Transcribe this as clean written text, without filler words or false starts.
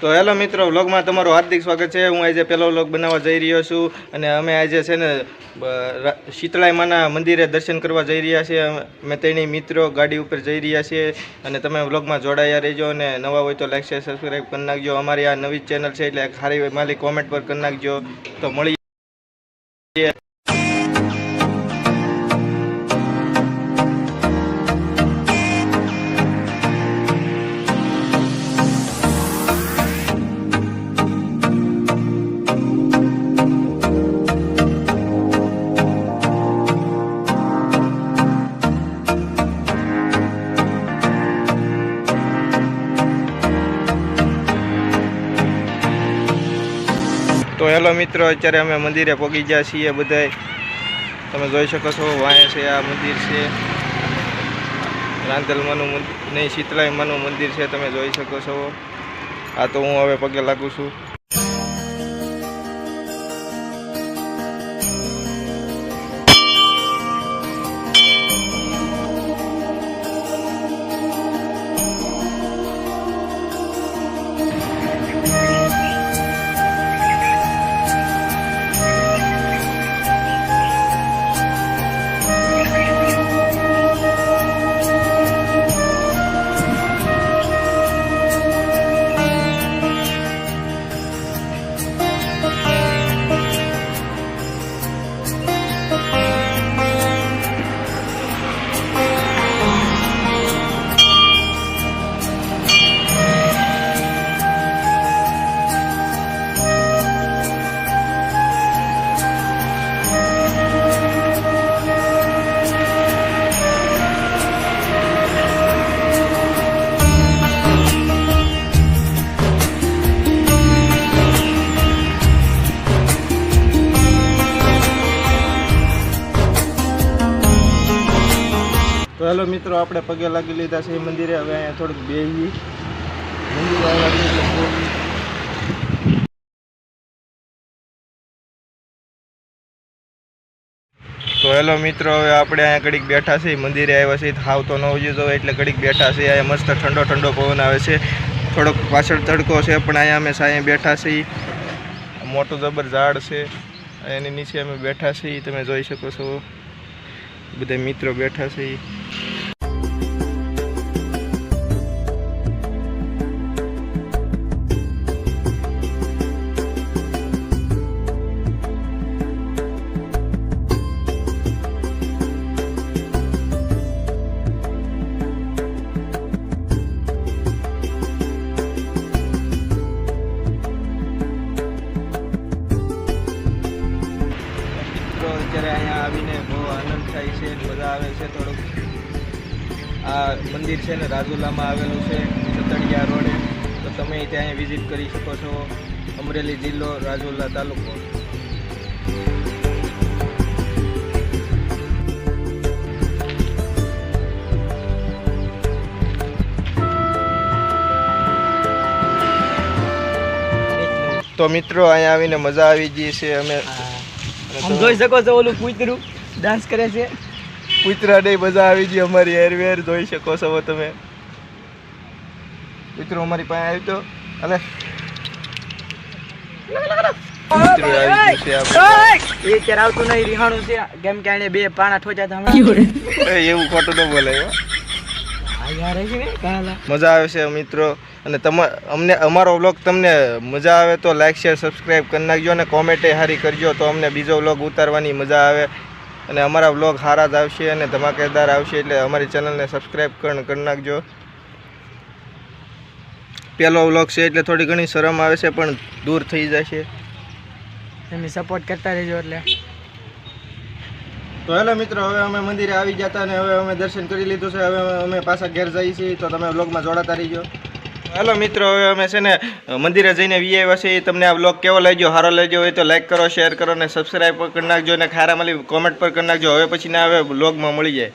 તો હેલો મિત્રો, વ્લોગમાં તમારું હાર્દિક સ્વાગત છે। હું આજે પહેલો વ્લોગ બનાવવા જઈ રહ્યો છું અને અમે આજે છે ને શીતળાઈ માના મંદિરે દર્શન કરવા જઈ રહ્યા છીએ। અમે ત્રણેય મિત્રો ગાડી ઉપર જઈ રહ્યા છીએ અને તમે વ્લોગમાં જોડાયા રહેજો અને નવા હોય તો લાઈક શેર સબસ્ક્રાઈબ કરી નાખજો। અમારી આ નવી ચેનલ છે એટલે ખારી માલી કોમેન્ટ પર કરી નાખજો। તો મળીએ। તો હેલો મિત્રો, અત્યારે અમે મંદિરે પહોંચી ગયા છીએ બધાય। તમે જોઈ શકો છો વાંહે છે આ મંદિર છે, રાંધલમાનું નહીં શીતળાઈમાનું મંદિર છે, તમે જોઈ શકો છો। આ તો હું હવે પગે લાગુ છું। તો હેલો મિત્રો, આપણે પગે લાગી લીધા છે મંદિરે। હવે અહીંયા થોડુંક બેસી મંદિરે આવ્યા। તો હેલો મિત્રો, હવે આપણે અહીંયા ઘડીક બેઠા છીએ, મંદિરે આવ્યા છીએ। હાવ તો ન ઉજ્યું તો એટલે ઘડીક બેઠા છીએ। અહીંયા મસ્ત ઠંડો ઠંડો પવન આવે છે, થોડોક પાછળ તડકો છે પણ અહીંયા અમે સાંયે બેઠા છીએ। મોટું જબર ઝાડ છે, એની નીચે અમે બેઠા છીએ, તમે જોઈ શકો છો। બધા મિત્રો બેઠા છે। અત્યારે અહીંયા આવીને બહુ આનંદ થાય છે, મજા આવે છે થોડુંક। આ મંદિર છે ને રાજુલામાં આવેલું છે, સતડિયા રોડે। તો તમે ત્યાં વિઝિટ કરી શકો છો। અમરેલી જિલ્લો, રાજુલા તાલુકો। તો મિત્રો, અહીંયા આવીને મજા આવી ગઈ છે। અમે हम જોઈ શકો છો ઓલું કૂતરું ડાન્સ કરે છે। કૂતરા નહીં, મજા આવી ગઈ અમારી હેરવેર જોઈ શકો છો તમે। કૂતરું અમારી પાસે આવ્યું તો અલે કૂતરું આવી ગયું છે એ ત્યારે આવતું નહીં, રિહાણું છે કેમ કે એને બે પાણા ઠોચ્યા હતા એવું ખોટું ન બોલાય। મજા આવે છે મિત્રો। અને અમને અમારો વ્લોગ તમને મજા આવે તો લાઈક શેર સબસ્ક્રાઈબ કરી નાખજો અને કોમેન્ટે સારી કરજો, તો અમને બીજો વ્લોગ ઉતારવાની મજા આવે અને અમારા વ્લોગ સારા જ આવશે અને ધમાકેદાર આવશે। એટલે અમારી ચેનલને સબસ્ક્રાઈબ કરી નાખજો। પહેલો વ્લોગ છે એટલે થોડી ઘણી શરમ આવે છે પણ દૂર થઈ જશે, તમે સપોર્ટ કરતા રહેજો। એટલે તો હેલો મિત્રો, હવે અમે મંદિરે આવી ગયા હતા અને હવે અમે દર્શન કરી લીધું છે। હવે અમે પાછા ઘેર જઈએ છીએ, તો તમે વ્લોગમાં જોડાતા રહીજો। હેલો મિત્રો, હવે અમે છે ને મંદિરે જઈને વી આવ્યા છીએ। તમને આ વ્લોગ કેવો લાગ્યો, સારો લાગ્યો હોય તો લાઈક કરો, શેર કરો અને સબસ્ક્રાઈબ કરી નાખજો અને ખારા માલી કોમેન્ટ પર કરી નાખજો। હવે પછી ના હવે વ્લોગમાં મળી જાય।